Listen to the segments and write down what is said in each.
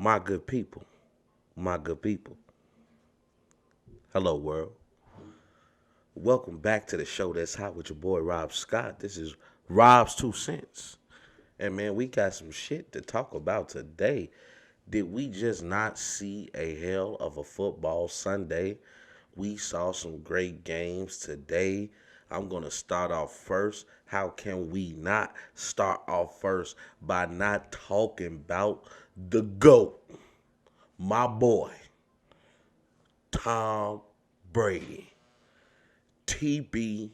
My good people, my good people. Hello, world. Welcome back to the show that's hot with your boy Rob Scott. This is Robs2Cents. And man, we got some shit to talk about today. Did we just not see a hell of a football Sunday? We saw some great games today. I'm going to start off first. How can we not start off first by not talking about the GOAT, my boy, Tom Brady? TB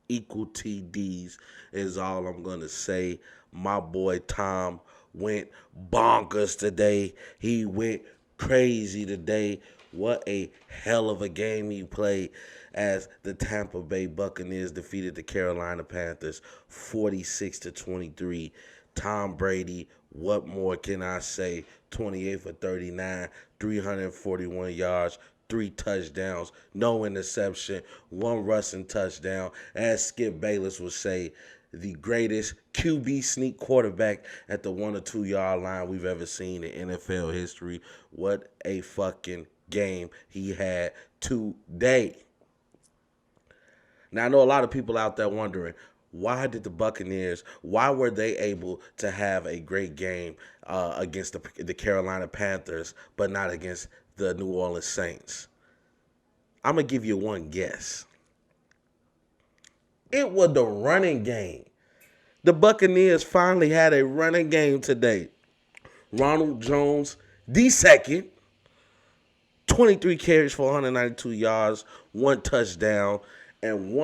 equal TDs is all I'm going to say. My boy Tom went bonkers today. He went crazy today. What a hell of a game he played as the Tampa Bay Buccaneers defeated the Carolina Panthers 46-23. Tom Brady, what more can I say? 28 for 39, 341 yards, 3 touchdowns, no interception, one rushing touchdown. As Skip Bayless would say, the greatest QB sneak quarterback at the 1 or 2 yard line we've ever seen in NFL history. What a fucking game he had today. Now, I know a lot of people out there wondering, why did the Buccaneers, why were they able to have a great game against the Carolina Panthers, but not against the New Orleans Saints? I'm going to give you one guess. It was the running game. The Buccaneers finally had a running game today. Ronald Jones, the second, 23 carries for 192 yards, one touchdown, and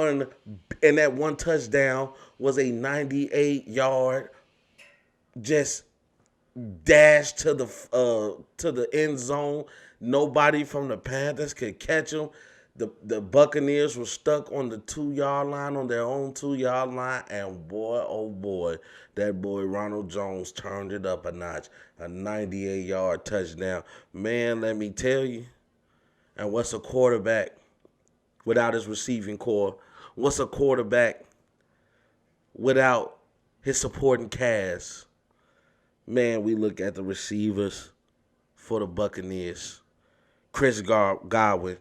that one touchdown was a 98-yard just dash to the end zone. Nobody from the Panthers could catch him. The Buccaneers were stuck on the 2 yard line, on their own 2 yard line, and boy, oh boy, that boy Ronald Jones turned it up a notch. A 98-yard touchdown. Man, let me tell you. And what's a quarterback without his receiving core? What's a quarterback without his supporting cast? Man, we look at the receivers for the Buccaneers. Chris Godwin,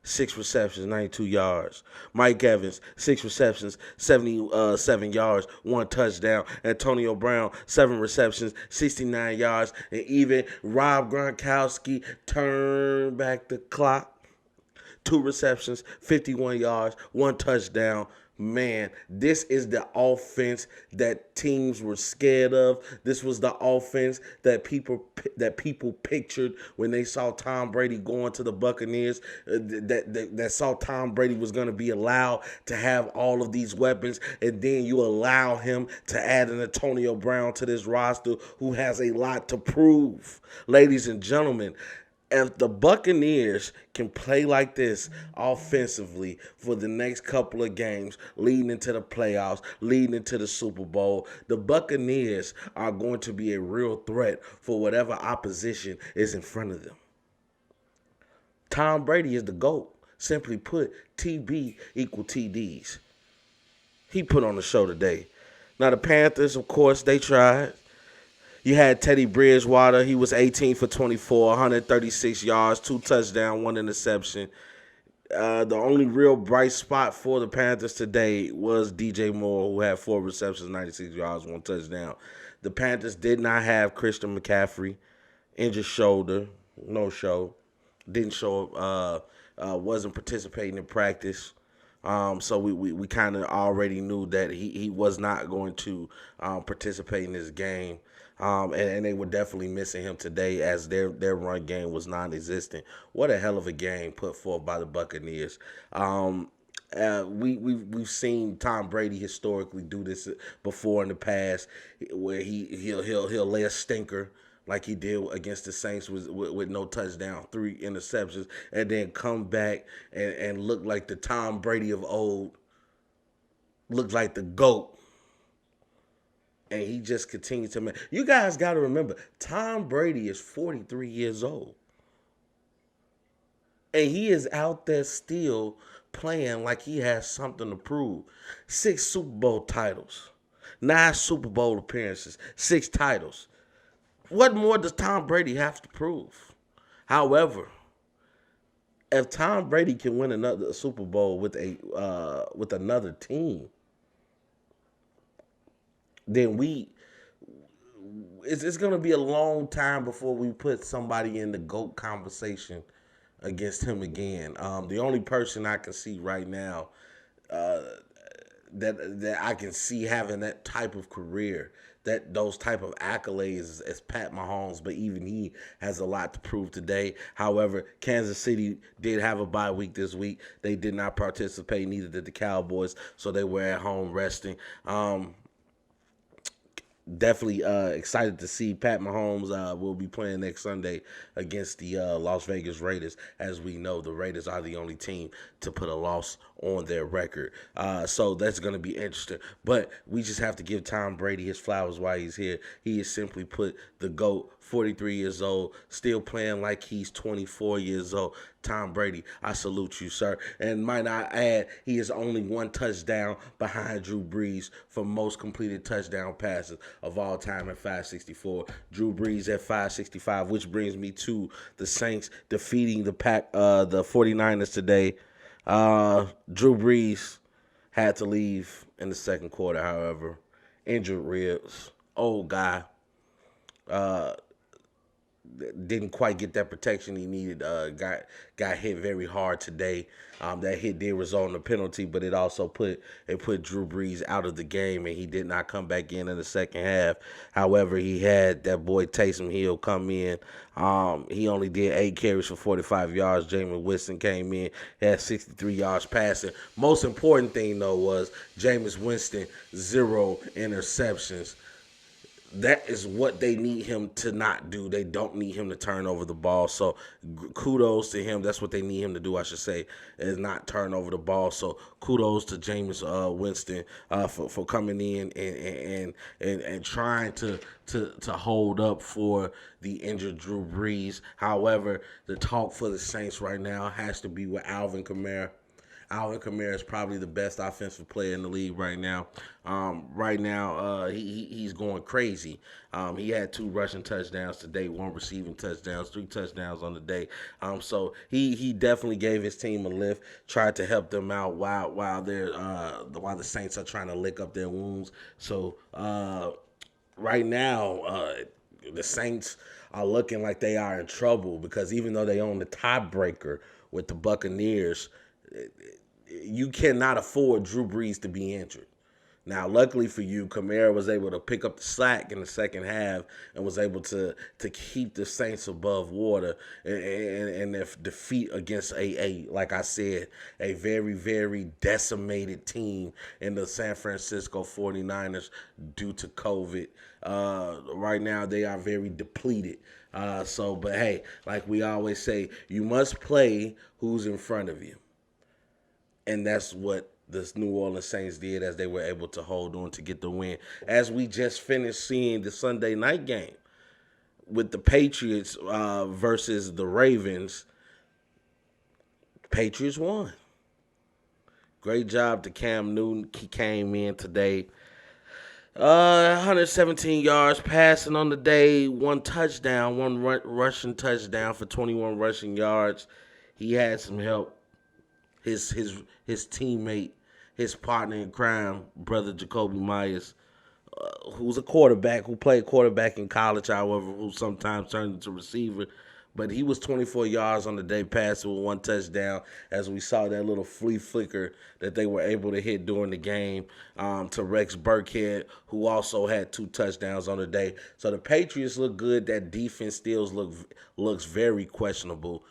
6 receptions, 92 yards. Mike Evans, 6 receptions, 77 yards, 1 touchdown. Antonio Brown, 7 receptions, 69 yards. And even Rob Gronkowski turned back the clock. 2 receptions, 51 yards, 1 touchdown. Man, this is the offense that teams were scared of. This was the offense that people pictured when they saw Tom Brady going to the Buccaneers. That saw Tom Brady was going to be allowed to have all of these weapons, and then you allow him to add an Antonio Brown to this roster who has a lot to prove. Ladies and gentlemen, if the Buccaneers can play like this offensively for the next couple of games, leading into the playoffs, leading into the Super Bowl, the Buccaneers are going to be a real threat for whatever opposition is in front of them. Tom Brady is the GOAT. Simply put, TB equal TDs. He put on the show today. Now, the Panthers, of course, they tried. You had Teddy Bridgewater. He was 18 for 24, 136 yards, 2 touchdowns, 1 interception. The only real bright spot for the Panthers today was DJ Moore, who had 4 receptions, 96 yards, 1 touchdown. The Panthers did not have Christian McCaffrey, injured shoulder, no show. Didn't show up, wasn't participating in practice. So we kind of already knew that he was not going to participate in this game. And they were definitely missing him today as their run game was non-existent. What a hell of a game put forth by the Buccaneers. We've seen Tom Brady historically do this before in the past, where he'll lay a stinker like he did against the Saints with no touchdown, 3 interceptions, and then come back and look like the Tom Brady of old, look like the GOAT. And he just continues to make. You guys got to remember, Tom Brady is 43 years old. And he is out there still playing like he has something to prove. 6 Super Bowl titles, 9 Super Bowl appearances, 6 titles. What more does Tom Brady have to prove? However, if Tom Brady can win another Super Bowl with another team, then it's going to be a long time before we put somebody in the GOAT conversation against him again. The only person I can see right now uh, that I can see having that type of career, that those type of accolades is Pat Mahomes, but even he has a lot to prove today. However, Kansas City did have a bye week this week. They did not participate, neither did the Cowboys, so they were at home resting. Definitely excited to see Pat Mahomes will be playing next Sunday against the Las Vegas Raiders. As we know, the Raiders are the only team to put a loss on their record. So that's going to be interesting. But we just have to give Tom Brady his flowers while he's here. He has simply put the GOAT, 43 years old, still playing like he's 24 years old. Tom Brady, I salute you, sir. And might I add, he is only one touchdown behind Drew Brees for most completed touchdown passes of all time at 564. Drew Brees at 565, which brings me to the Saints defeating the 49ers today. Drew Brees had to leave in the second quarter, however. Injured ribs. Old guy. Didn't quite get that protection he needed. Got hit very hard today. That hit did result in a penalty, but it also put Drew Brees out of the game, and he did not come back in the second half. However, he had that boy Taysom Hill come in. He only did 8 carries for 45 yards. Jameis Winston came in, had 63 yards passing. Most important thing though was Jameis Winston 0 interceptions. That is what they need him to not do. They don't need him to turn over the ball. So kudos to him. That's what they need him to do, I should say, is not turn over the ball. So kudos to Jameis Winston for coming in and trying to hold up for the injured Drew Brees. However, the talk for the Saints right now has to be with Alvin Kamara. Alvin Kamara is probably the best offensive player in the league right now. He's going crazy. He had 2 rushing touchdowns today, 1 receiving touchdowns, 3 touchdowns on the day. So he definitely gave his team a lift, tried to help them out while the Saints are trying to lick up their wounds. So right now, the Saints are looking like they are in trouble because even though they own the tiebreaker with the Buccaneers, you cannot afford Drew Brees to be injured. Now, luckily for you, Kamara was able to pick up the slack in the second half and was able to keep the Saints above water and their defeat against like I said, a very, very decimated team in the San Francisco 49ers due to COVID. Right now, they are very depleted. But hey, like we always say, you must play who's in front of you. And that's what the New Orleans Saints did as they were able to hold on to get the win. As we just finished seeing the Sunday night game with the Patriots versus the Ravens, Patriots won. Great job to Cam Newton. He came in today. 117 yards passing on the day, 1 touchdown, 1 rushing touchdown for 21 rushing yards. He had some help. His teammate, his partner in crime, brother Jacoby Myers, who's a quarterback, who played quarterback in college, however, who sometimes turned into receiver. But he was 24 yards on the day, passing with 1 touchdown, as we saw that little flea flicker that they were able to hit during the game to Rex Burkhead, who also had 2 touchdowns on the day. So the Patriots look good. That defense still looks very questionable.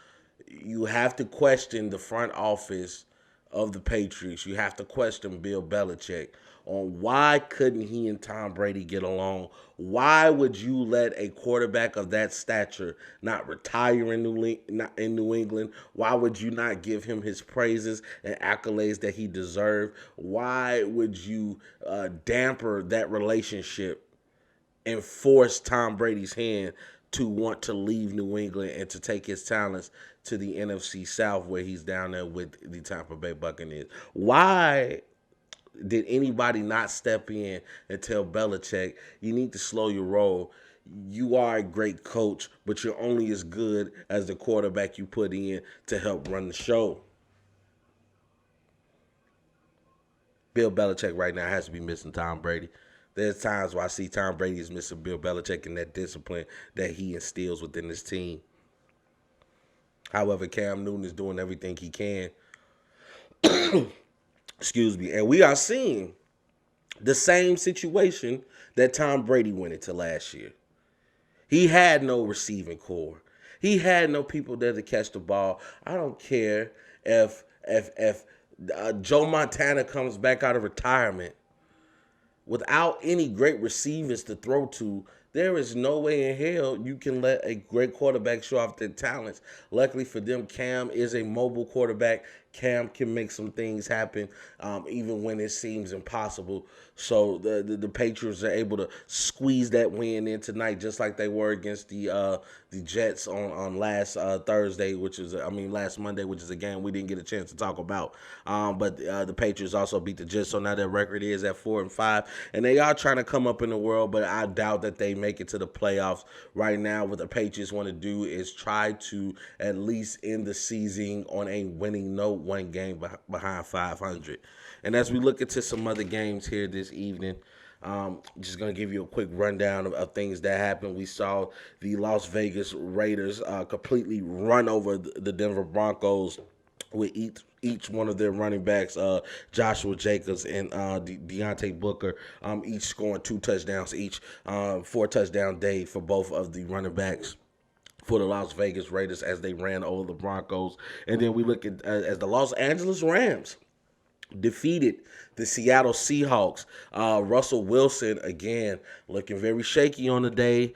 You have to question the front office of the Patriots. You have to question Bill Belichick on why couldn't he and Tom Brady get along? Why would you let a quarterback of that stature not retire in New England? Why would you not give him his praises and accolades that he deserved? Why would you damper that relationship and force Tom Brady's hand to want to leave New England and to take his talents to the NFC South, where he's down there with the Tampa Bay Buccaneers? Why did anybody not step in and tell Belichick, you need to slow your roll? you are a great coach, but you're only as good as the quarterback you put in to help run the show. Bill Belichick right now has to be missing Tom Brady. There's times where I see Tom Brady is missing Bill Belichick and that discipline that he instills within his team. However, Cam Newton is doing everything he can. Excuse me. And we are seeing the same situation that Tom Brady went into last year. He had no receiving core. He had no people there to catch the ball. I don't care if Joe Montana comes back out of retirement without any great receivers to throw to. There is no way in hell you can let a great quarterback show off their talents. Luckily for them, Cam is a mobile quarterback. Cam can make some things happen, even when it seems impossible. So the Patriots are able to squeeze that win in tonight, just like they were against the Jets on last Thursday, last Monday, which is a game we didn't get a chance to talk about. But the Patriots also beat the Jets, so now their record is at 4-5, and they are trying to come up in the world, but I doubt that they make it to the playoffs right now. What the Patriots want to do is try to at least end the season on a winning note, one game behind 500. And as we look into some other games here this evening, just going to give you a quick rundown of things that happened. We saw the Las Vegas Raiders completely run over the Denver Broncos with each one of their running backs, Joshua Jacobs and Deontay Booker, each scoring 2 touchdowns each, 4-touchdown day for both of the running backs for the Las Vegas Raiders as they ran over the Broncos. And then we look at as the Los Angeles Rams defeated the Seattle Seahawks. Russell Wilson, again, looking very shaky on the day. 2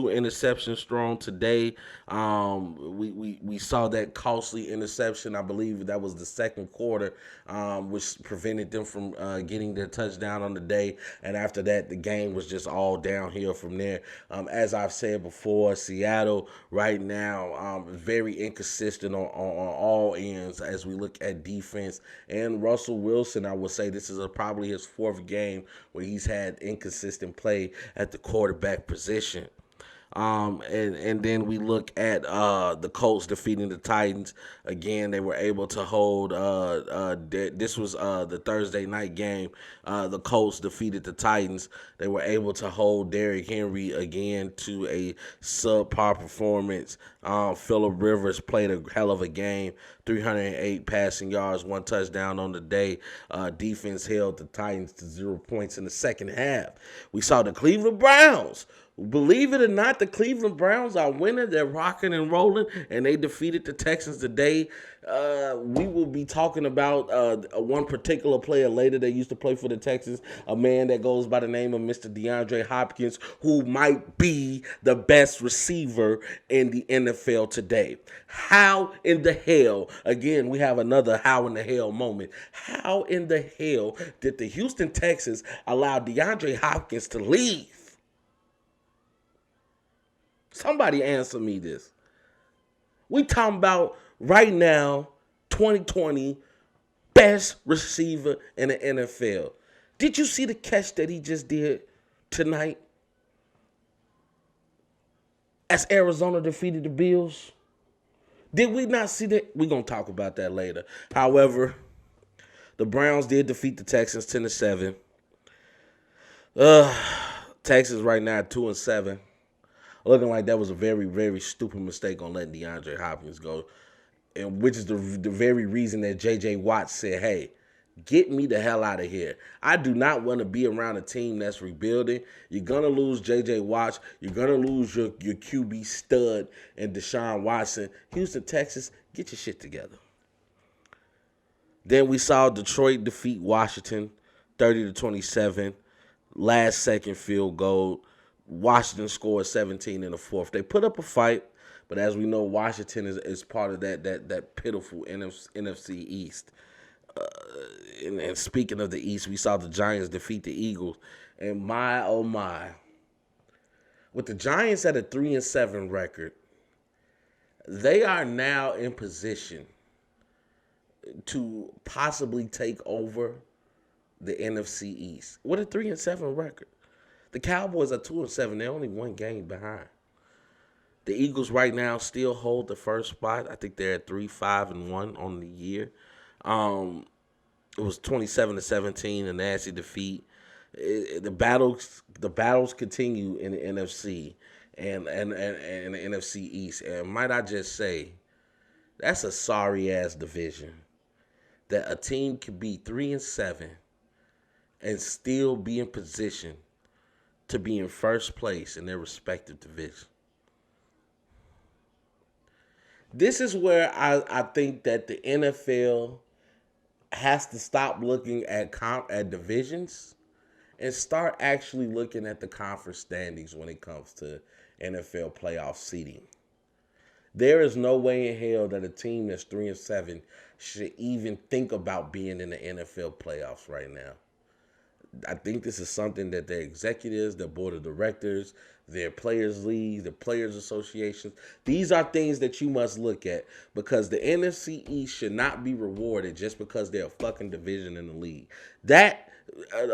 interceptions thrown today. We saw that costly interception. I believe that was the second quarter, which prevented them from getting their touchdown on the day. And after that, the game was just all downhill from there. As I've said before, Seattle right now very inconsistent on all ends as we look at defense. And Russell Wilson, I would say this is probably his 4th game where he's had inconsistent play at the quarterback position. And then we look at the Colts defeating the Titans. Again, they were able to hold. This was the Thursday night game. The Colts defeated the Titans. They were able to hold Derrick Henry again to a subpar performance. Phillip Rivers played a hell of a game. 308 passing yards, 1 touchdown on the day. Defense held the Titans to 0 points in the second half. We saw the Cleveland Browns. Believe it or not, the Cleveland Browns are winning. They're rocking and rolling, and they defeated the Texans today. We will be talking about one particular player later that used to play for the Texans, a man that goes by the name of Mr. DeAndre Hopkins, who might be the best receiver in the NFL today. How in the hell, again, we have another how in the hell moment. How in the hell did the Houston Texans allow DeAndre Hopkins to leave? Somebody answer me this. We talking about right now, 2020, best receiver in the NFL. Did you see the catch that he just did tonight as Arizona defeated the Bills? Did we not see that? We're going to talk about that later. However, the Browns did defeat the Texans 10-7. Texans right now at 2-7. Looking like that was a very, very stupid mistake on letting DeAndre Hopkins go, and which is the very reason that J.J. Watt said, hey, get me the hell out of here. I do not want to be around a team that's rebuilding. You're going to lose J.J. Watt. You're going to lose your QB stud and Deshaun Watson. Houston, Texas, get your shit together. Then we saw Detroit defeat Washington 30-27. Last second field goal. Washington scored 17 in the 4th. They put up a fight, but as we know, Washington is part of that pitiful NFC East. And speaking of the East, we saw the Giants defeat the Eagles. And my, oh my. With the Giants at a 3-7 record, they are now in position to possibly take over the NFC East with a 3-7 record. The Cowboys are 2-7. They're only one game behind. The Eagles right now still hold the first spot. I think they're at 3-5-1 on the year. It was 27-17, a nasty defeat. The battles continue in the NFC and the NFC East. And might I just say, that's a sorry ass division. That a team can be 3-7 and still be in position to be in first place in their respective division. This is where I think that the NFL has to stop looking at divisions and start actually looking at the conference standings when it comes to NFL playoff seeding. There is no way in hell that a team that's 3-7 should even think about being in the NFL playoffs right now. I think this is something that their executives, their board of directors, their players' leagues, their players' associations, these are things that you must look at, because the NFC East should not be rewarded just because they're a fucking division in the league. That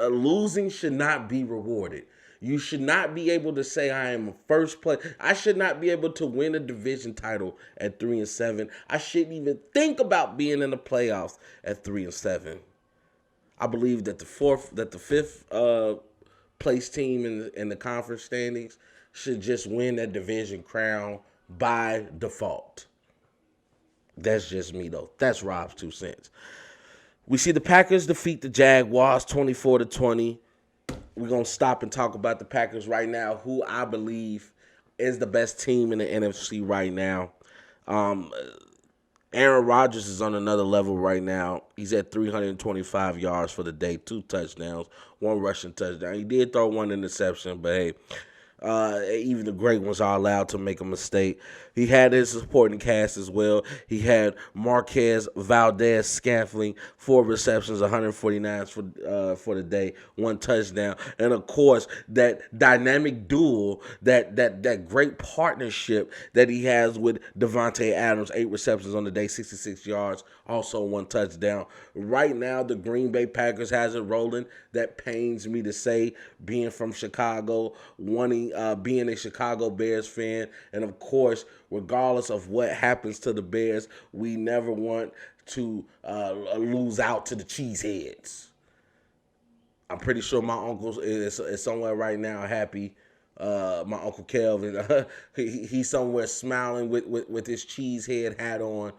losing should not be rewarded. You should not be able to say I am a first place. I should not be able to win a division title at 3-7. I shouldn't even think about being in the playoffs at 3-7. I believe that the fifth place team in the conference standings should just win that division crown by default. That's just me though. That's Robs2Cents. We see the Packers defeat the Jaguars 24-20. We're gonna stop and talk about the Packers right now, who I believe is the best team in the NFC right now. Aaron Rodgers is on another level right now. He's at 325 yards for the day, 2 touchdowns, 1 rushing touchdown. He did throw 1 interception, but hey, even the great ones are allowed to make a mistake. He had his supporting cast as well. He had Marquez Valdez-Scantling, 4 receptions, 149 for the day, 1 touchdown. And of course, that dynamic duel, that great partnership that he has with Devontae Adams, 8 receptions on the day, 66 yards, also 1 touchdown. Right now, the Green Bay Packers has it rolling. That pains me to say, being from Chicago, being a Chicago Bears fan, and of course, regardless of what happens to the Bears, we never want to lose out to the Cheeseheads. I'm pretty sure my uncle is somewhere right now happy. My Uncle Kelvin, he's somewhere smiling with his Cheesehead hat on.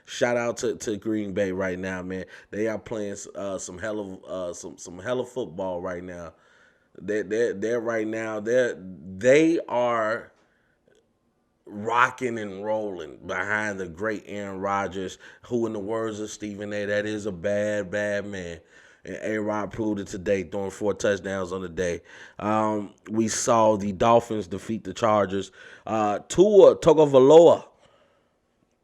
Shout out to Green Bay right now, man. They are playing some hell of football right now. They're right now. They are rocking and rolling behind the great Aaron Rodgers, who, in the words of Stephen A., that is a bad man. And A-Rod proved it today, throwing 4 touchdowns on the day. We saw the Dolphins defeat the Chargers. Tua Tagovailoa,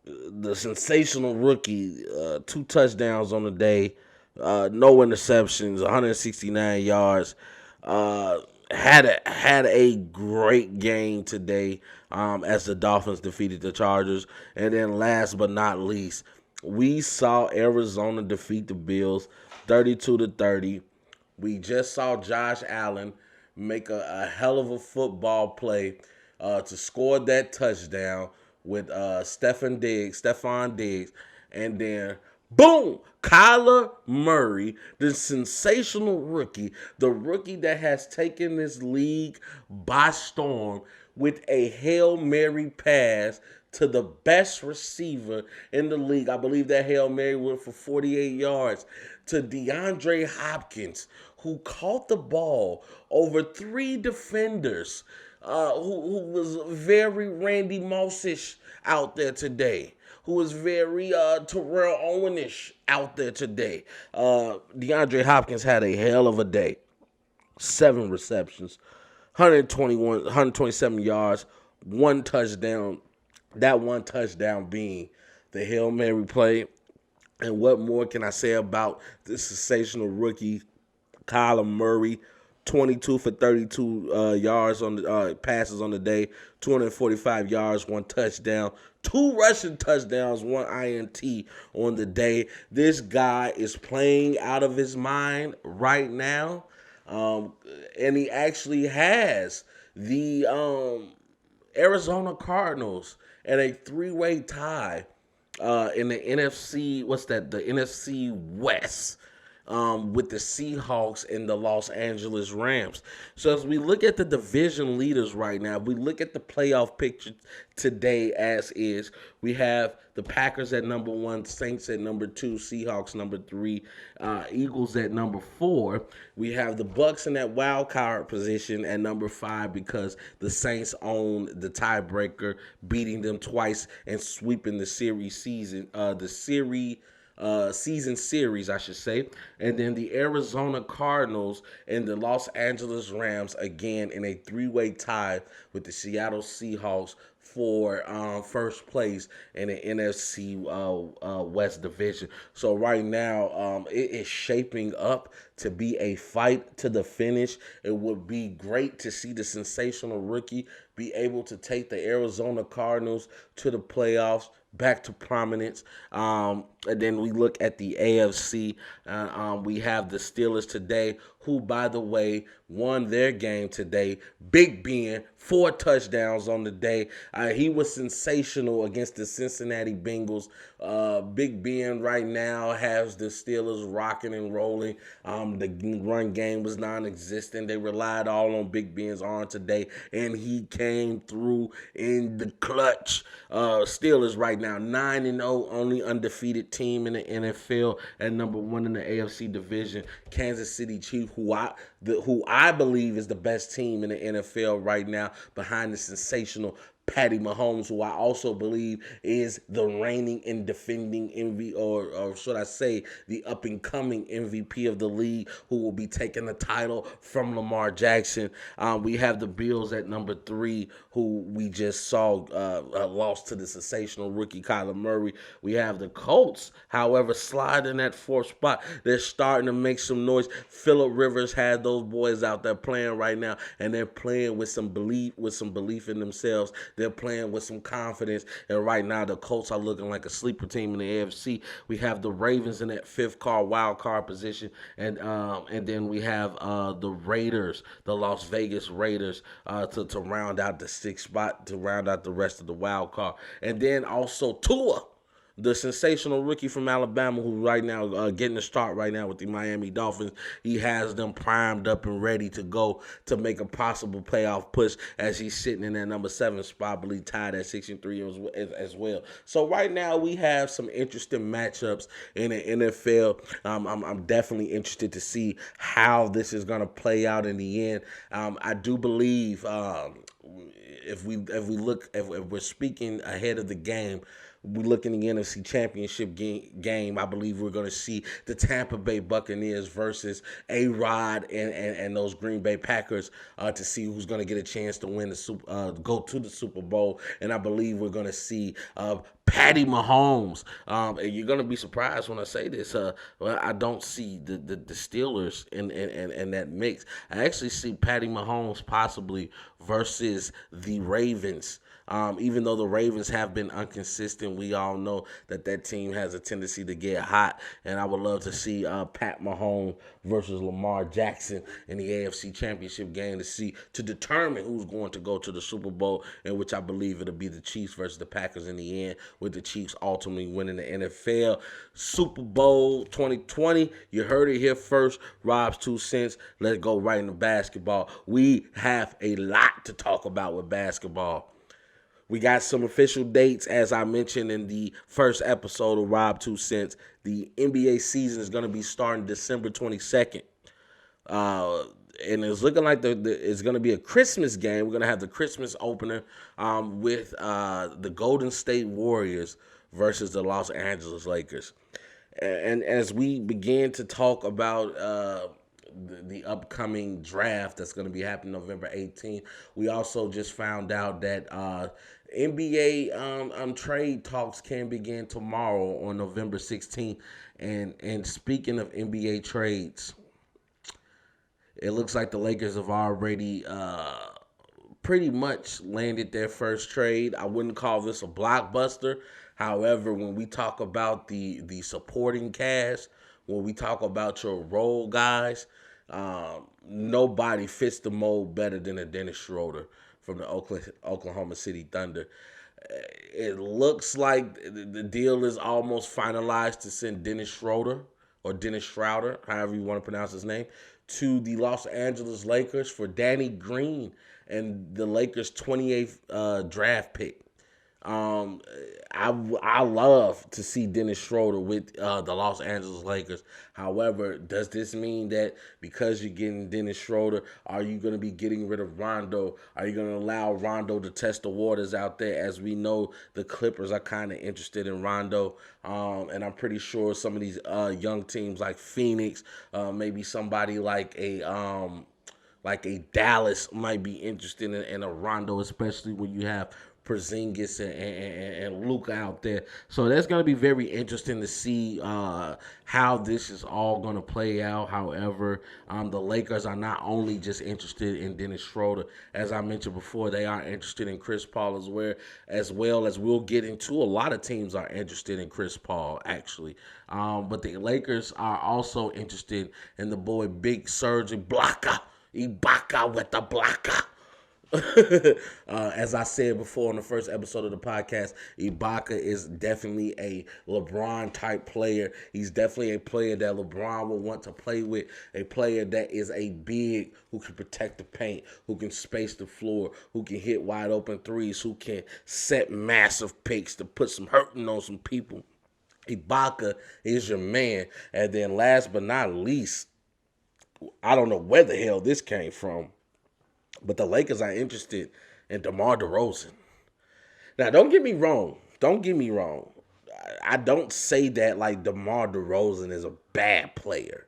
the sensational rookie, 2 touchdowns on the day, no interceptions, 169 yards. Had a great game today as the Dolphins defeated the Chargers. And then last but not least, we saw Arizona defeat the Bills 32-30. We just saw Josh Allen make a hell of a football play to score that touchdown with Stephon Diggs, and then boom, Kyler Murray, the sensational rookie, the rookie that has taken this league by storm, with a Hail Mary pass to the best receiver in the league. I believe that Hail Mary went for 48 yards to DeAndre Hopkins, who caught the ball over 3 defenders, who was very Randy Moss-ish out there today, who was very Terrell Owenish out there today. DeAndre Hopkins had a hell of a day. 7 receptions, 127 yards, 1 touchdown. That 1 touchdown being the Hail Mary play. And what more can I say about this sensational rookie, Kyler Murray? 22 for 32 yards on the passes on the day, 245 yards, 1 touchdown, 2 rushing touchdowns, 1 INT on the day. This guy is playing out of his mind right now. um, and he actually has the Arizona Cardinals at a three-way tie in the NFC. What's that? The NFC West. With the Seahawks and the Los Angeles Rams. So as we look at the division leaders right now, if we look at the playoff picture today as is, we have the Packers at number one, Saints at number two, Seahawks number three, Eagles at number four. We have the Bucks in that wild card position at number five because the Saints own the tiebreaker, beating them twice and sweeping the season series, I should say. And then the Arizona Cardinals and the Los Angeles Rams again in a three-way tie with the Seattle Seahawks for first place in the NFC West Division. So right now, it is shaping up to be a fight to the finish. It would be great to see the sensational rookie be able to take the Arizona Cardinals to the playoffs, back to prominence. And then we look at the AFC. We have the Steelers today, who, by the way, won their game today. Big Ben, 4 touchdowns on the day. He was sensational against the Cincinnati Bengals. Big Ben right now has the Steelers rocking and rolling. The run game was non-existent. They relied all on Big Ben's arm today, and he came through in the clutch. Steelers right now 9-0, only undefeated team in the NFL, and number one in the AFC division. Kansas City Chiefs, who I believe is the best team in the NFL right now, behind the sensational Patty Mahomes, who I also believe is the reigning and defending MVP, or should I say, the up-and-coming MVP of the league, who will be taking the title from Lamar Jackson. We have the Bills at number 3, who we just saw lost to the sensational rookie Kyler Murray. We have the Colts, however, slide in that 4th spot. They're starting to make some noise. Phillip Rivers had those boys out there playing right now, and they're playing with some belief in themselves. They're playing with some confidence, and right now the Colts are looking like a sleeper team in the AFC. We have the Ravens in that 5th wild card position, and then we have the Raiders, the Las Vegas Raiders, to round out the 6th spot, to round out the rest of the wild card, and then also Tua, the sensational rookie from Alabama, who right now getting a start right now with the Miami Dolphins. He has them primed up and ready to go to make a possible playoff push, as he's sitting in that number 7 spot, I believe tied at 6-3 as well. So right now we have some interesting matchups in the NFL. I'm definitely interested to see how this is going to play out in the end. I do believe if we're speaking ahead of the game, we look in the NFC Championship game. I believe we're going to see the Tampa Bay Buccaneers versus A-Rod and those Green Bay Packers to see who's going to get a chance to win go to the Super Bowl. And I believe we're going to see Patty Mahomes. And you're going to be surprised when I say this. I don't see the Steelers in that mix. I actually see Patty Mahomes possibly versus the Ravens. Even though the Ravens have been inconsistent, we all know that team has a tendency to get hot, and I would love to see Pat Mahomes versus Lamar Jackson in the AFC Championship game to determine who's going to go to the Super Bowl, in which I believe it'll be the Chiefs versus the Packers in the end, with the Chiefs ultimately winning the NFL Super Bowl 2020. You heard it here first. Robs2Cents. Let's go right into basketball. We have a lot to talk about with basketball. We got some official dates, as I mentioned in the first episode of Rob2Cents. The NBA season is going to be starting December 22nd. And it's looking like it's going to be a Christmas game. We're going to have the Christmas opener with the Golden State Warriors versus the Los Angeles Lakers. And as we begin to talk about the upcoming draft that's going to be happening November 18th, we also just found out that NBA trade talks can begin tomorrow on November 16th. And speaking of NBA trades, it looks like the Lakers have already pretty much landed their first trade. I wouldn't call this a blockbuster. However, when we talk about the supporting cast, when we talk about your role guys, Nobody fits the mold better than a Dennis Schroeder from the Oklahoma City Thunder. It looks like the deal is almost finalized to send Dennis Schroeder or Dennis Schroeder, however you want to pronounce his name, to the Los Angeles Lakers for Danny Green and the Lakers' 28th draft pick. Um, I love to see Dennis Schroeder with the Los Angeles Lakers. However, does this mean that because you're getting Dennis Schroeder, are you going to be getting rid of Rondo? Are you going to allow Rondo to test the waters out there? As we know, the Clippers are kind of interested in Rondo, and I'm pretty sure some of these young teams like Phoenix, maybe somebody like a Dallas might be interested in a Rondo, especially when you have Porzingis and Luka out there. So that's going to be very interesting to see how this is all going to play out. However, the Lakers are not only just interested in Dennis Schroeder, as I mentioned before, they are interested in Chris Paul as well as we'll get into. A lot of teams are interested in Chris Paul, actually. But the Lakers are also interested in the boy Big Serge Ibaka. Ibaka with the blocker. As I said before in the first episode of the podcast, Ibaka is definitely a LeBron type player. He's definitely a player that LeBron will want to play with, a player that is a big who can protect the paint, who can space the floor, who can hit wide open threes, who can set massive picks to put some hurting on some people. Ibaka is your man. And then last but not least, I don't know where the hell this came from, but the Lakers are interested in DeMar DeRozan. Now, don't get me wrong. Don't get me wrong. I don't say that like DeMar DeRozan is a bad player.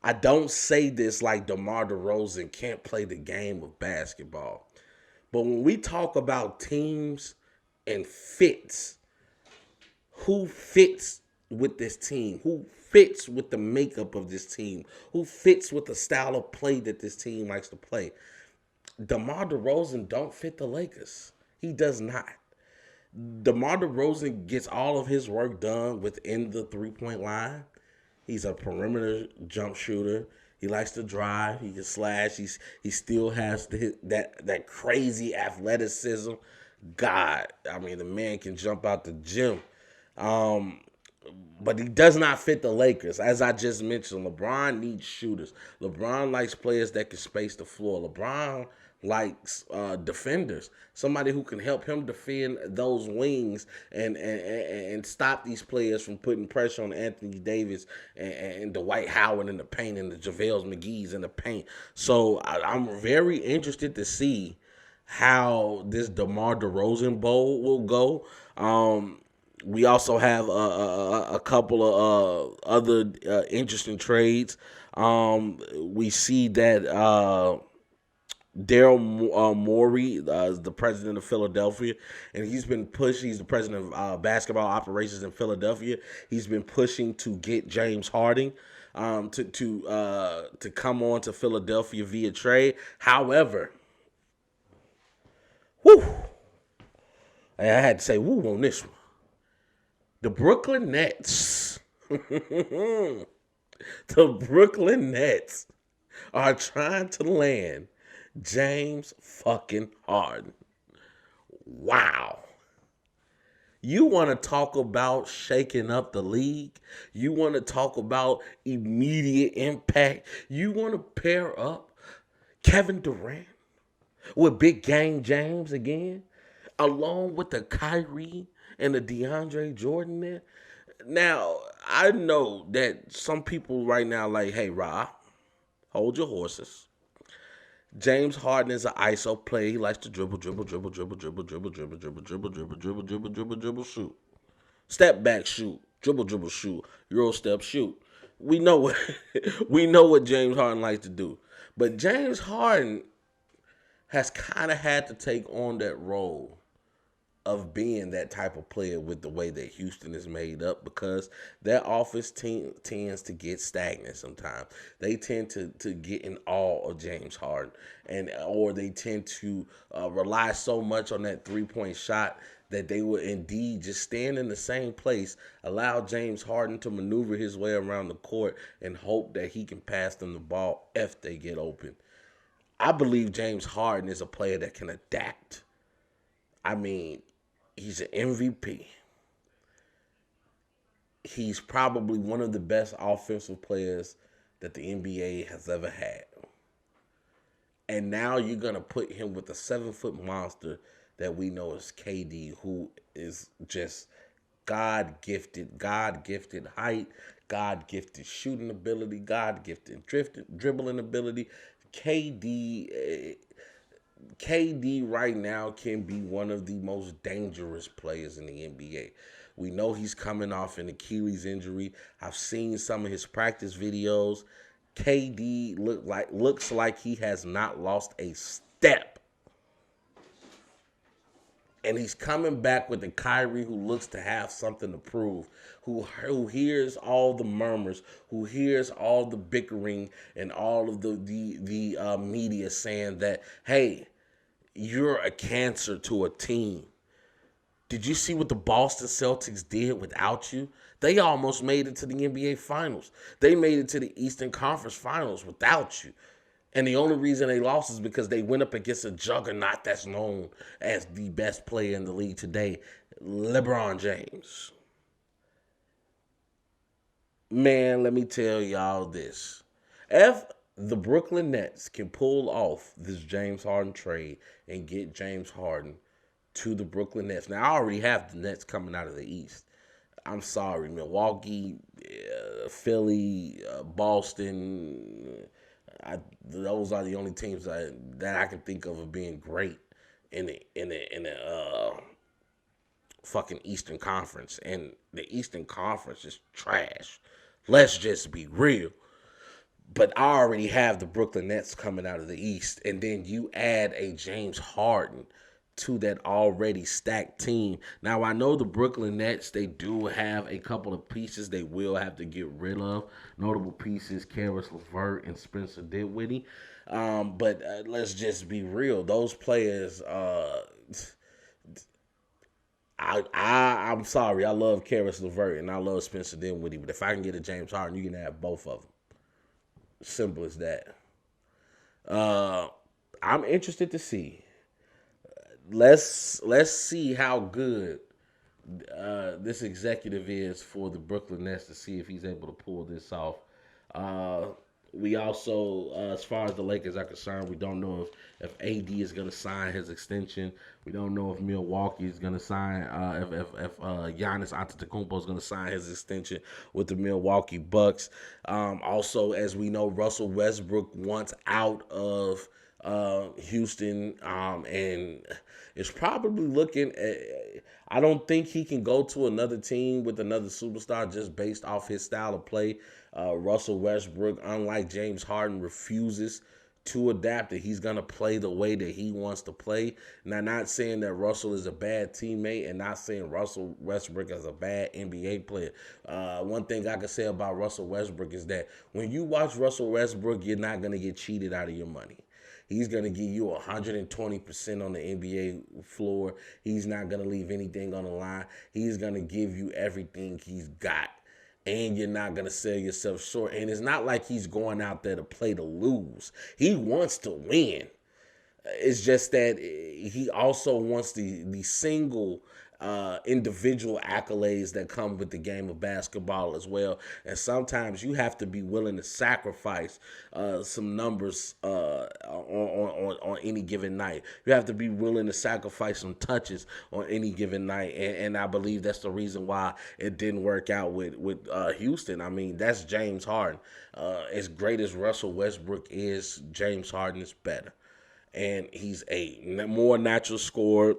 I don't say this like DeMar DeRozan can't play the game of basketball. But when we talk about teams and fits, who fits with this team? Who fits with the makeup of this team? Who fits with the style of play that this team likes to play? DeMar DeRozan don't fit the Lakers. He does not. DeMar DeRozan gets all of his work done within the three-point line. He's a perimeter jump shooter. He likes to drive. He can slash. He still has that crazy athleticism. God, I mean, the man can jump out the gym. But he does not fit the Lakers. As I just mentioned, LeBron needs shooters. LeBron likes players that can space the floor. LeBron likes defenders, somebody who can help him defend those wings and stop these players from putting pressure on Anthony Davis and Dwight Howard in the paint and the JaVale McGee's in the paint. So I'm very interested to see how this DeMar DeRozan Bowl will go. We also have a couple of other interesting trades. We see that Daryl Morey is the president of Philadelphia, and he's been pushing. He's the president of basketball operations in Philadelphia. He's been pushing to get James Harden to come on to Philadelphia via trade. However, whew, I had to say woo on this one. The Brooklyn Nets. The Brooklyn Nets are trying to land James fucking Harden. Wow. You want to talk about shaking up the league? You want to talk about immediate impact? You want to pair up Kevin Durant with Big Game James again, along with the Kyrie and the DeAndre Jordan there? Now, I know that some people right now like, hey, Rob, hold your horses. James Harden is an ISO player. He likes to dribble, shoot. Step back, shoot. Dribble, shoot. Euro step, shoot. We know what we know what James Harden likes to do. But James Harden has kind of had to take on that role of being that type of player with the way that Houston is made up, because their offense tends to get stagnant sometimes. They tend to get in awe of James Harden, or they tend to rely so much on that three-point shot that they would indeed just stand in the same place, allow James Harden to maneuver his way around the court, and hope that he can pass them the ball if they get open. I believe James Harden is a player that can adapt. I mean, he's an MVP. He's probably one of the best offensive players that the NBA has ever had. And now you're going to put him with a 7-foot monster that we know is KD, who is just God-gifted height, God-gifted shooting ability, God-gifted dribbling ability. KD right now can be one of the most dangerous players in the NBA. We know he's coming off an Achilles injury. I've seen some of his practice videos. KD looks like he has not lost a step. And he's coming back with a Kyrie who looks to have something to prove, who hears all the murmurs, who hears all the bickering and all of the media saying that, hey, you're a cancer to a team. Did you see what the Boston Celtics did without you? They almost made it to the NBA Finals. They made it to the Eastern Conference Finals without you. And the only reason they lost is because they went up against a juggernaut that's known as the best player in the league today, LeBron James. Man, let me tell y'all this. If the Brooklyn Nets can pull off this James Harden trade and get James Harden to the Brooklyn Nets. Now, I already have the Nets coming out of the East. I'm sorry, Milwaukee, Philly, Boston. Those are the only teams that I can think of being great in the fucking Eastern Conference. And the Eastern Conference is trash. Let's just be real. But I already have the Brooklyn Nets coming out of the East. And then you add a James Harden to that already stacked team. Now, I know the Brooklyn Nets, they do have a couple of pieces they will have to get rid of. Notable pieces, Karis LeVert and Spencer Dinwiddie. But let's just be real. Those players, I'm sorry. I love Karis LeVert and I love Spencer Dinwiddie. But if I can get a James Harden, you can have both of them. Simple as that. I'm interested to see. Let's see how good this executive is for the Brooklyn Nets to see if he's able to pull this off. We also, as far as the Lakers are concerned, we don't know if AD is going to sign his extension. We don't know if Milwaukee is going to sign, if Giannis Antetokounmpo is going to sign his extension with the Milwaukee Bucks. Also, as we know, Russell Westbrook wants out of Houston, and it's probably looking at, I don't think he can go to another team with another superstar just based off his style of play. Russell Westbrook, unlike James Harden, refuses to adapt, that he's going to play the way that he wants to play. And I'm not saying that Russell is a bad teammate and not saying Russell Westbrook is a bad NBA player. One thing I can say about Russell Westbrook is that when you watch Russell Westbrook, you're not going to get cheated out of your money. He's going to give you 120% on the NBA floor. He's not going to leave anything on the line. He's going to give you everything he's got. And you're not going to sell yourself short. And it's not like he's going out there to play to lose. He wants to win. It's just that he also wants the single individual accolades that come with the game of basketball as well. And sometimes you have to be willing to sacrifice some numbers on any given night. You have to be willing to sacrifice some touches on any given night. And I believe that's the reason why it didn't work out with Houston. I mean, that's James Harden. As great as Russell Westbrook is, James Harden is better. And he's a more natural scorer.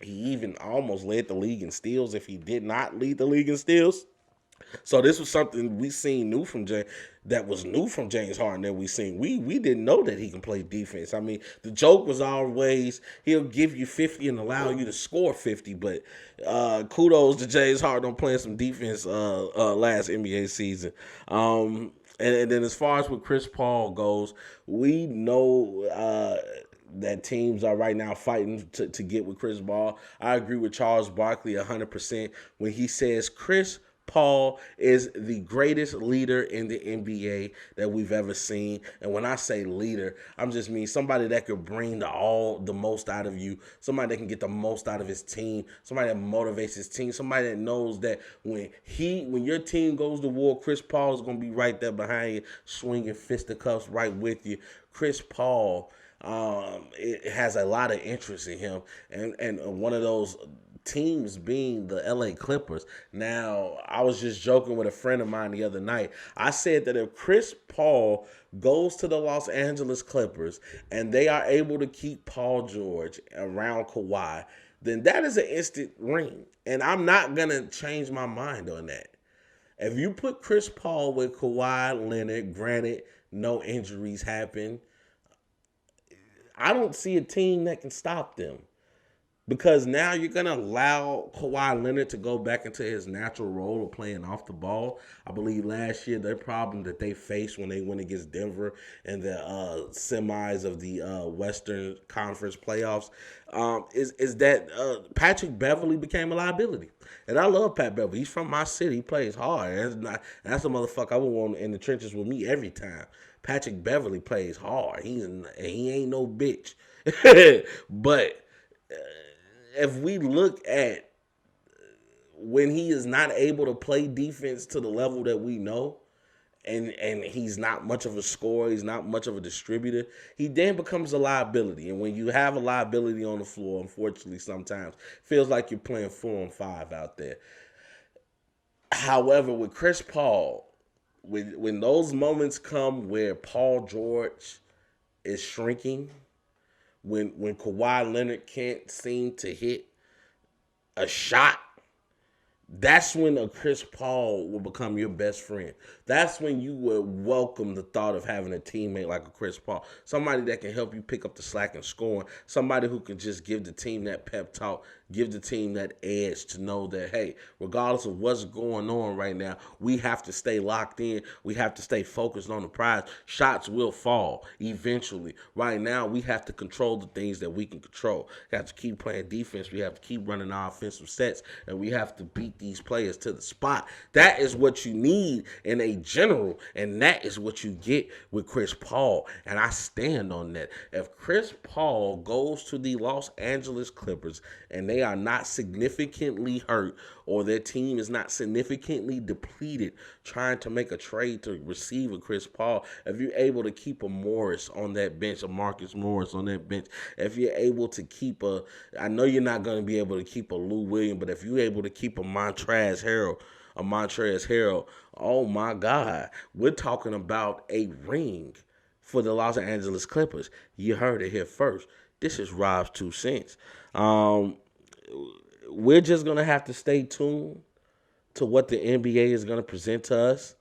He even almost led the league in steals if he did not lead the league in steals. So this was something we seen new from James Harden that we seen. We didn't know that he can play defense. I mean, the joke was always he'll give you 50 and allow you to score 50. But kudos to James Harden on playing some defense last NBA season. And then as far as with Chris Paul goes, we know that teams are right now fighting to get with Chris Paul. I agree with Charles Barkley 100% when he says Chris Paul is the greatest leader in the NBA that we've ever seen. And when I say leader, I'm just mean somebody that could bring the most out of you, somebody that can get the most out of his team, somebody that motivates his team, somebody that knows that when your team goes to war, Chris Paul is going to be right there behind you, swinging fisticuffs right with you. Chris Paul, it has a lot of interest in him, and one of those teams being the LA Clippers. Now, I was just joking with a friend of mine the other night. I said that if Chris Paul goes to the Los Angeles Clippers and they are able to keep Paul George around Kawhi, then that is an instant ring. And I'm not going to change my mind on that. If you put Chris Paul with Kawhi Leonard, granted, no injuries happen, I don't see a team that can stop them. Because now you're going to allow Kawhi Leonard to go back into his natural role of playing off the ball. I believe last year, their problem that they faced when they went against Denver in the semis of the Western Conference playoffs is that Patrick Beverly became a liability. And I love Pat Beverly. He's from my city. He plays hard. That's a motherfucker I would want in the trenches with me every time. Patrick Beverly plays hard. He ain't no bitch. But if we look at when he is not able to play defense to the level that we know, and he's not much of a scorer, he's not much of a distributor, he then becomes a liability. And when you have a liability on the floor, unfortunately, sometimes it feels like you're playing 4-on-5 out there. However, with Chris Paul, when those moments come where Paul George is shrinking, when Kawhi Leonard can't seem to hit a shot, that's when a Chris Paul will become your best friend. That's when you will welcome the thought of having a teammate like a Chris Paul. Somebody that can help you pick up the slack and scoring. Somebody who can just give the team that pep talk, give the team that edge to know that, hey, regardless of what's going on right now, we have to stay locked in. We have to stay focused on the prize. Shots will fall eventually. Right now, we have to control the things that we can control. We have to keep playing defense. We have to keep running our offensive sets, and we have to beat these players to the spot. That is what you need in a general, and that is what you get with Chris Paul, and I stand on that. If Chris Paul goes to the Los Angeles Clippers and they are not significantly hurt or their team is not significantly depleted trying to make a trade to receive a Chris Paul, if you're able to keep a Morris on that bench, a Marcus Morris on that bench, if you're able to keep I know you're not going to be able to keep a Lou Williams, but if you're able to keep a Montrezl Harrell, oh my God, we're talking about a ring for the Los Angeles Clippers. You heard it here first. This is Robs2Cents. We're just going to have to stay tuned to what the NBA is going to present to us.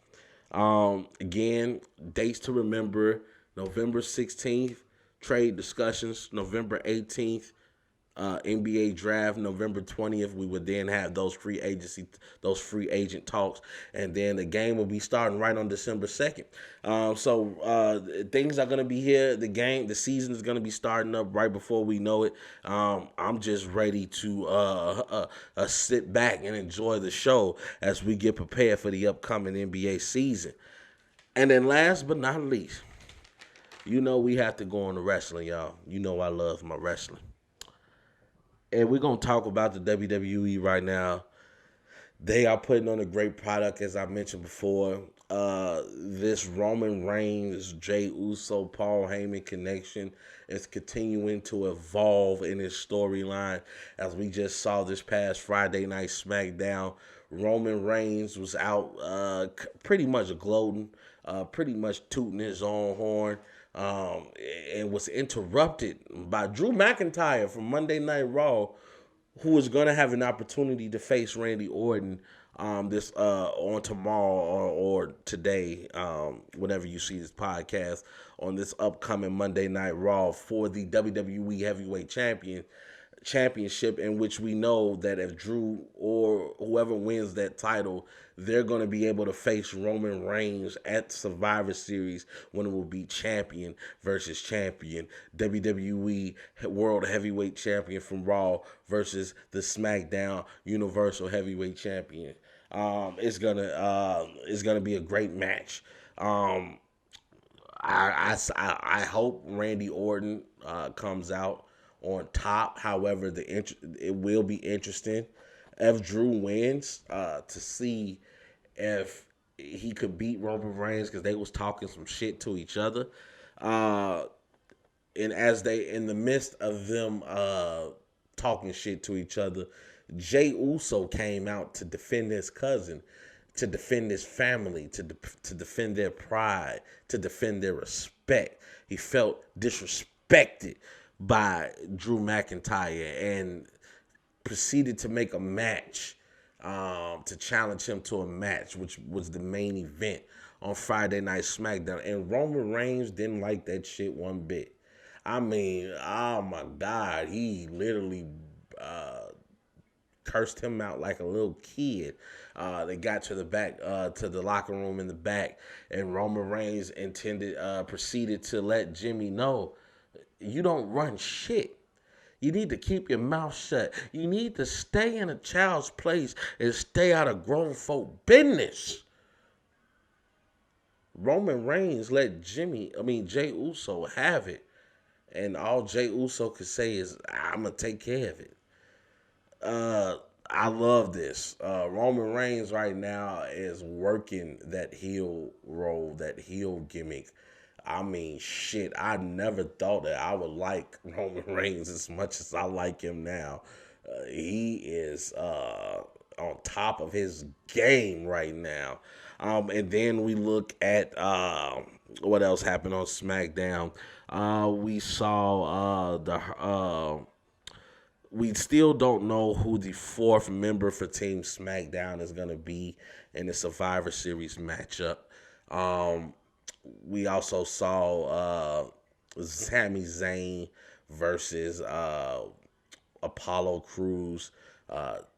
Again, dates to remember: November 16th, trade discussions; November 18th, NBA draft; November 20th, we would then have those free agent talks, and then the game will be starting right on December 2nd. Things are going to be here. The season is going to be starting up right before we know it. I'm just ready to sit back and enjoy the show as we get prepared for the upcoming NBA season. And then last but not least, we have to go on to wrestling, y'all. I love my wrestling. And we're going to talk about the WWE right now. They are putting on a great product, as I mentioned before. This Roman Reigns, Jey Uso, Paul Heyman connection is continuing to evolve in his storyline. As we just saw this past Friday night SmackDown, Roman Reigns was out pretty much gloating, pretty much tooting his own horn. And was interrupted by Drew McIntyre from Monday Night Raw, who is going to have an opportunity to face Randy Orton on tomorrow or today, whenever you see this podcast, on this upcoming Monday Night Raw for the WWE Heavyweight Championship. championship, in which we know that if Drew or whoever wins that title, they're going to be able to face Roman Reigns at Survivor Series when it will be champion versus champion. WWE World Heavyweight Champion from Raw versus the SmackDown Universal Heavyweight Champion. It's gonna be a great match. Um, I hope Randy Orton comes out on top. However, it will be interesting if Drew wins to see if he could beat Roman Reigns, because they was talking some shit to each other. Uh, and as they in the midst of them talking shit to each other, Jay Uso came out to defend his cousin, to defend his family, to defend their pride, to defend their respect. He felt disrespected by Drew McIntyre and proceeded to make a match, to challenge him to a match, which was the main event on Friday Night SmackDown. And Roman Reigns didn't like that shit one bit. I mean, oh my God, he literally cursed him out like a little kid. They got to the back, to the locker room in the back, and Roman Reigns proceeded to let Jimmy know, you don't run shit. You need to keep your mouth shut. You need to stay in a child's place and stay out of grown folk business. Roman Reigns let Jay Uso have it. And all Jay Uso could say is, I'm going to take care of it. I love this. Roman Reigns right now is working that heel role, that heel gimmick. I mean, shit, I never thought that I would like Roman Reigns as much as I like him now. He is on top of his game right now. And then we look at what else happened on SmackDown. We saw we still don't know who the fourth member for Team SmackDown is going to be in the Survivor Series matchup. We also saw Sami Zayn versus Apollo Crews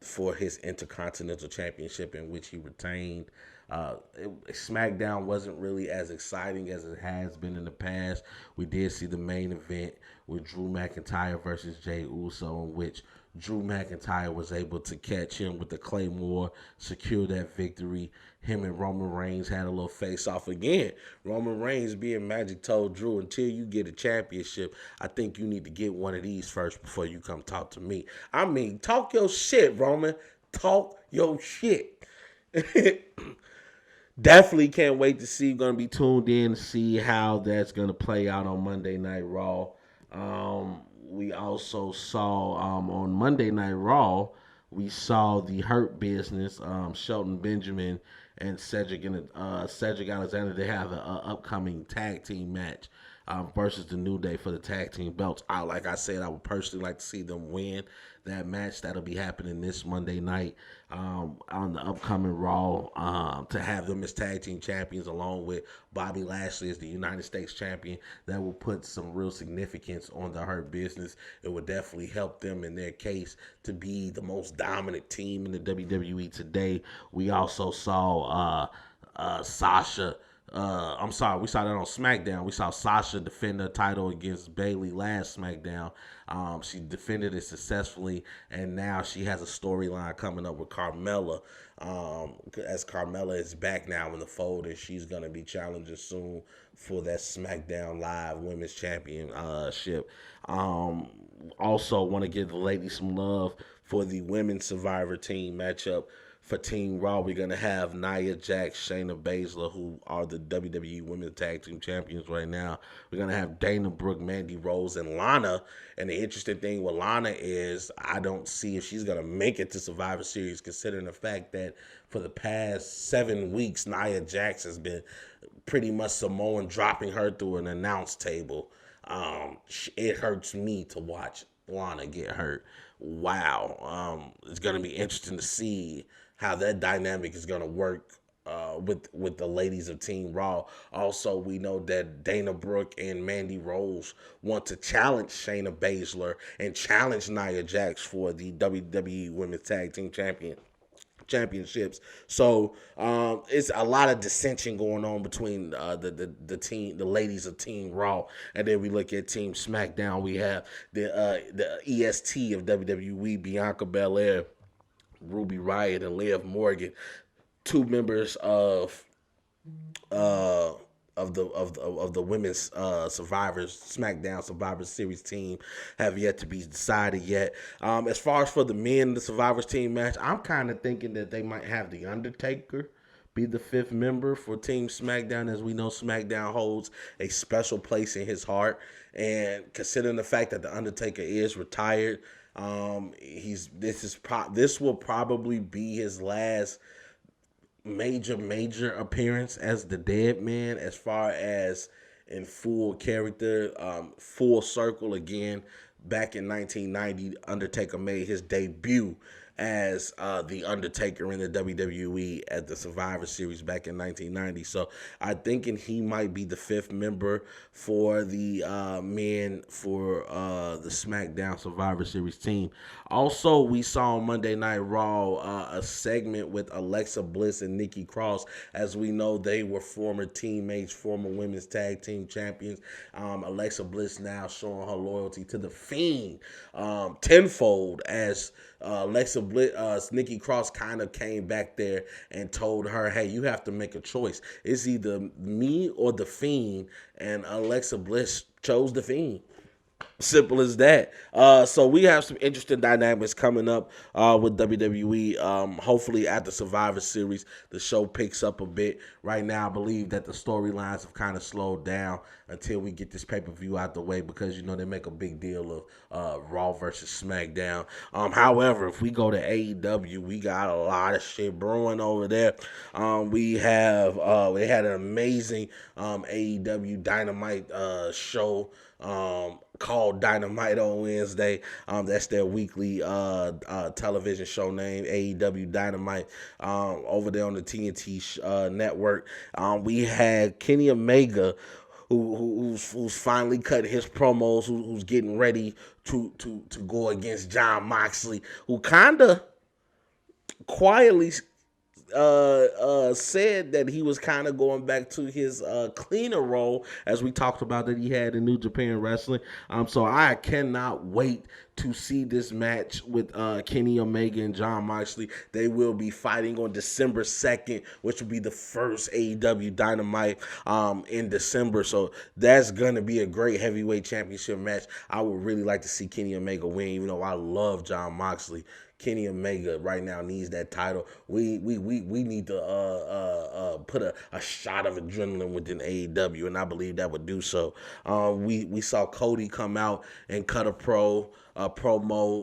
for his Intercontinental Championship, in which he retained. SmackDown wasn't really as exciting as it has been in the past. We did see the main event with Drew McIntyre versus Jay Uso, in which Drew McIntyre was able to catch him with the Claymore, secure that victory. Him and Roman Reigns had a little face-off again. Roman Reigns being Magic told Drew, until you get a championship, I think you need to get one of these first before you come talk to me. I mean, talk your shit, Roman. Talk your shit. Definitely can't wait to see. Going to be tuned in to see how that's going to play out on Monday Night Raw. We also saw on Monday Night Raw, we saw the Hurt Business, Shelton Benjamin and Cedric Alexander. They have an upcoming tag team match versus the New Day for the tag team belts. Like I said, I would personally like to see them win that match. That'll be happening this Monday night on the upcoming Raw, to have them as tag team champions along with Bobby Lashley as the United States champion. That will put some real significance on the Hurt Business. It would definitely help them in their case to be the most dominant team in the WWE today. We also saw Sasha. I'm sorry, we saw that on SmackDown. We saw Sasha defend her title against Bayley last SmackDown. She defended it successfully, and now she has a storyline coming up with Carmella. As Carmella is back now in the fold, and she's going to be challenging soon for that SmackDown Live Women's Championship. Also, want to give the ladies some love for the Women's Survivor Team matchup. For Team Raw, we're going to have Nia Jax, Shayna Baszler, who are the WWE Women's Tag Team Champions right now. We're going to have Dana Brooke, Mandy Rose, and Lana. And the interesting thing with Lana is I don't see if she's going to make it to Survivor Series, considering the fact that for the past 7 weeks, Nia Jax has been pretty much Samoan, dropping her through an announce table. It hurts me to watch Lana get hurt. Wow. It's going to be interesting to see how that dynamic is going to work with the ladies of Team Raw. Also, we know that Dana Brooke and Mandy Rose want to challenge Shayna Baszler and challenge Nia Jax for the WWE Women's Tag Team Championships. So it's a lot of dissension going on between the ladies of Team Raw, and then we look at Team SmackDown. We have the EST of WWE, Bianca Belair, Ruby Riott, and Liv Morgan, two members uh, of the women's Survivors SmackDown Survivor Series team have yet to be decided yet. As far as for the men, the Survivors team match, I'm kind of thinking that they might have the Undertaker be the fifth member for Team SmackDown. As we know, SmackDown holds a special place in his heart, and considering the fact that the Undertaker is retired, this will probably be his last major appearance as the Dead Man, as far as in full character, full circle again. Back in 1990, Undertaker made his debut as the Undertaker in the WWE at the Survivor Series back in 1990. So I'm thinking he might be the fifth member for the men for the SmackDown Survivor Series team. Also, we saw on Monday Night Raw a segment with Alexa Bliss and Nikki Cross. As we know, they were former teammates, former women's tag team champions. Alexa Bliss now showing her loyalty to the Fiend tenfold, as Alexa Bliss, Nikki Cross kind of came back there and told her, "Hey, you have to make a choice. It's either me or the Fiend," and Alexa Bliss chose the Fiend. Simple as that. So we have some interesting dynamics coming up with WWE. Hopefully, at the Survivor Series, the show picks up a bit. Right now, I believe that the storylines have kind of slowed down until we get this pay-per-view out the way, because you know they make a big deal of Raw versus SmackDown. However, if we go to AEW, we got a lot of shit brewing over there. We had an amazing AEW Dynamite show called Dynamite on Wednesday. That's their weekly television show name, AEW Dynamite, over there on the TNT network. We had Kenny Omega, who's finally cutting his promos, who's getting ready to go against Jon Moxley, who kind of quietly said that he was kind of going back to his cleaner role, as we talked about that he had in New Japan Wrestling. So I cannot wait to see this match with Kenny Omega and Jon Moxley. They will be fighting on December 2nd, which will be the first AEW Dynamite in December. So that's going to be a great heavyweight championship match. I would really like to see Kenny Omega win, even though I love Jon Moxley. Kenny Omega right now needs that title. We need to put a shot of adrenaline within AEW, and I believe that would do so. We saw Cody come out and cut a promo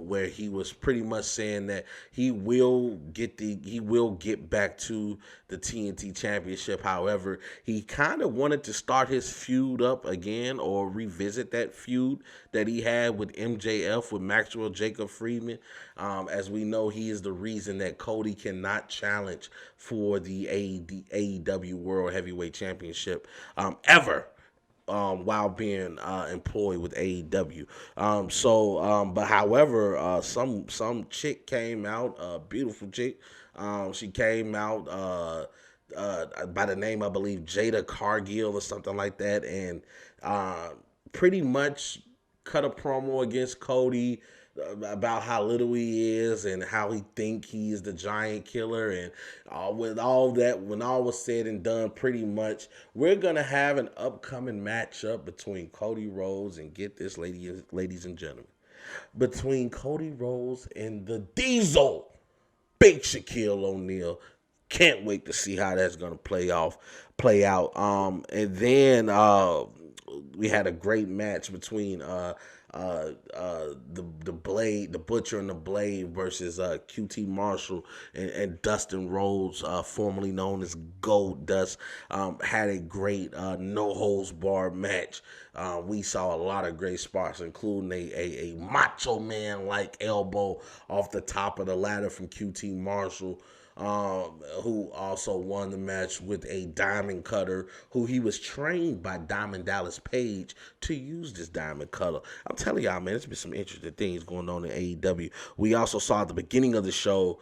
where he was pretty much saying that he will get back to the TNT Championship. However, he kind of wanted to start his feud up again, or revisit that feud that he had with MJF, with Maxwell Jacob Friedman. As we know, he is the reason that Cody cannot challenge for the AEW World Heavyweight Championship ever. While being employed with AEW. But however, some chick came out, a beautiful chick. She came out by the name, I believe, Jada Cargill or something like that, and pretty much cut a promo against Cody about how little he is and how he think he is the giant killer. And with all that, when all was said and done, pretty much we're gonna have an upcoming matchup between Cody Rhodes and, get this, ladies and gentlemen, between Cody Rhodes and the Diesel, Big Shaquille O'Neal. Can't wait to see how that's gonna play out. And then we had a great match between the Butcher and the Blade versus QT Marshall and Dustin Rhodes, formerly known as Gold Dust. Had a great no holds barred match. We saw a lot of great spots, including a Macho Man like elbow off the top of the ladder from QT Marshall. who also won the match with a diamond cutter, who he was trained by Diamond Dallas Page to use this diamond cutter. I'm telling y'all, man, there's been some interesting things going on in AEW. We also saw at the beginning of the show,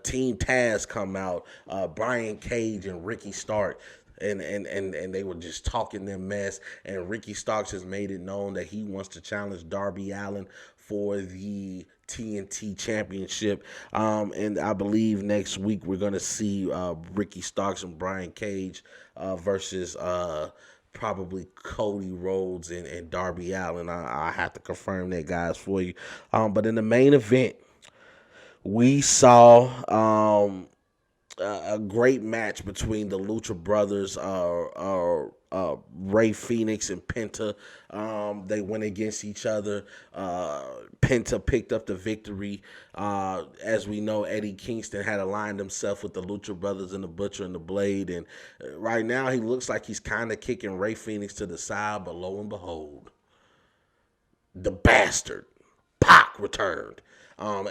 Team Taz come out, Brian Cage and Ricky Stark. And they were just talking their mess. And Ricky Starks has made it known that he wants to challenge Darby Allin for the TNT Championship. And I believe next week we're going to see Ricky Starks and Brian Cage versus probably Cody Rhodes and Darby Allin. I have to confirm that, guys, for you. But in the main event, we saw a great match between the Lucha Brothers, Ray Phoenix and Penta. They went against each other. Penta picked up the victory. As we know, Eddie Kingston had aligned himself with the Lucha Brothers and the Butcher and the Blade. And right now he looks like he's kind of kicking Ray Phoenix to the side. But lo and behold, the bastard, Pac, returned.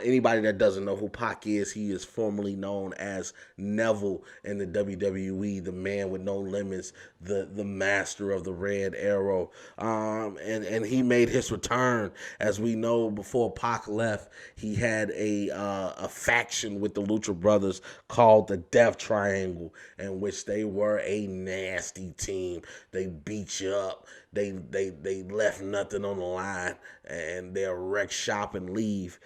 Anybody that doesn't know who Pac is, he is formerly known as Neville in the WWE, the man with no limits, the master of the red arrow. And he made his return. As we know, before Pac left, he had a faction with the Lucha Brothers called the Death Triangle, in which they were a nasty team. They beat you up. They left nothing on the line, and they'll wreck shop and leave.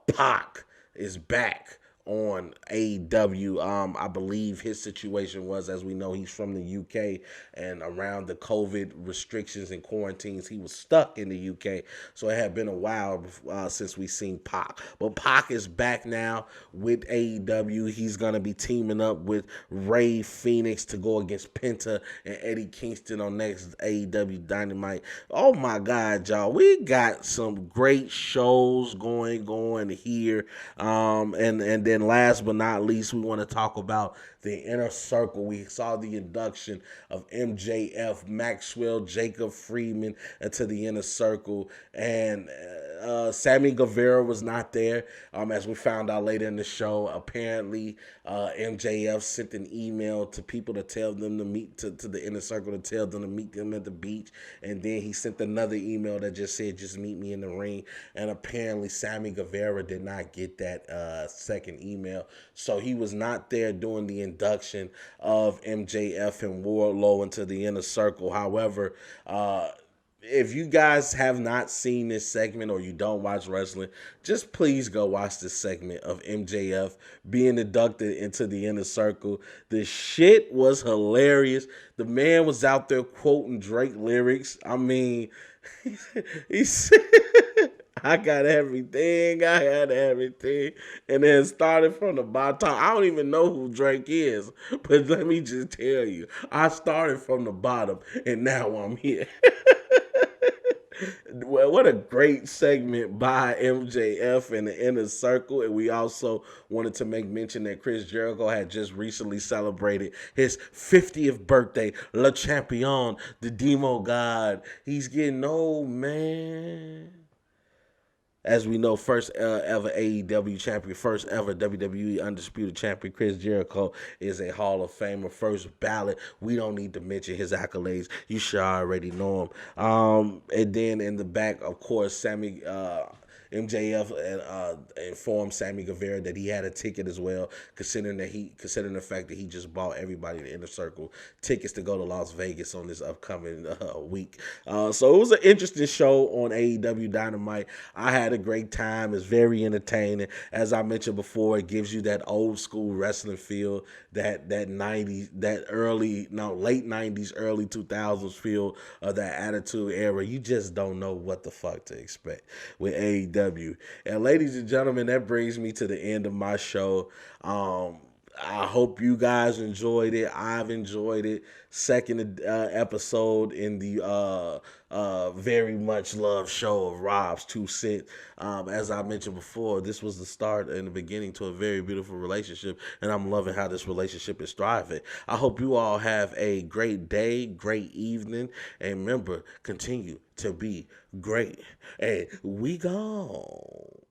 Pac is back on AEW. I believe his situation was, as we know, he's from the UK, and around the COVID restrictions and quarantines, he was stuck in the UK. So it had been a while since we seen Pac. But Pac is back now with AEW. He's gonna be teaming up with Ray Phoenix to go against Penta and Eddie Kingston on next AEW Dynamite. Oh my God, y'all, we got some great shows going here. And then last but not least, we want to talk about the Inner Circle. We saw the induction of MJF, Maxwell, Jacob Friedman into the Inner Circle, and Sammy Guevara was not there. As we found out later in the show, apparently MJF sent an email to people to tell them to meet to the Inner Circle, to tell them to meet them at the beach, and then he sent another email that just said, just meet me in the ring. And apparently Sammy Guevara did not get that second email, so he was not there doing the induction of MJF and Wardlow into the Inner Circle. However, if you guys have not seen this segment or you don't watch wrestling, just please go watch this segment of MJF being inducted into the Inner Circle. The shit was hilarious. The man was out there quoting Drake lyrics. I mean, he said, I got everything, I had everything. And then started from the bottom. I don't even know who Drake is, but let me just tell you, I started from the bottom and now I'm here. Well, what a great segment by MJF and the Inner Circle. And we also wanted to make mention that Chris Jericho had just recently celebrated his 50th birthday. Le Champion, the Demo God. He's getting old, man. As we know, first ever AEW champion, first ever WWE Undisputed champion, Chris Jericho is a Hall of Famer, first ballot. We don't need to mention his accolades. You should already know him. And then in the back, of course, MJF informed Sammy Guevara that he had a ticket as well, considering the fact that he just bought everybody in the Inner Circle tickets to go to Las Vegas on this upcoming week. So it was an interesting show on AEW Dynamite. I had a great time. It's very entertaining. As I mentioned before, it gives you that old school wrestling feel, that 90s, late 90s, early 2000s feel of that Attitude Era. You just don't know what the fuck to expect with AEW. And ladies and gentlemen, that brings me to the end of my show. I hope you guys enjoyed it. I've enjoyed it. Second episode in the very much loved show of Robs2Cents. As I mentioned before, this was the start and the beginning to a very beautiful relationship, and I'm loving how this relationship is thriving. I hope you all have a great day, great evening, and remember, continue to be great. And we gone.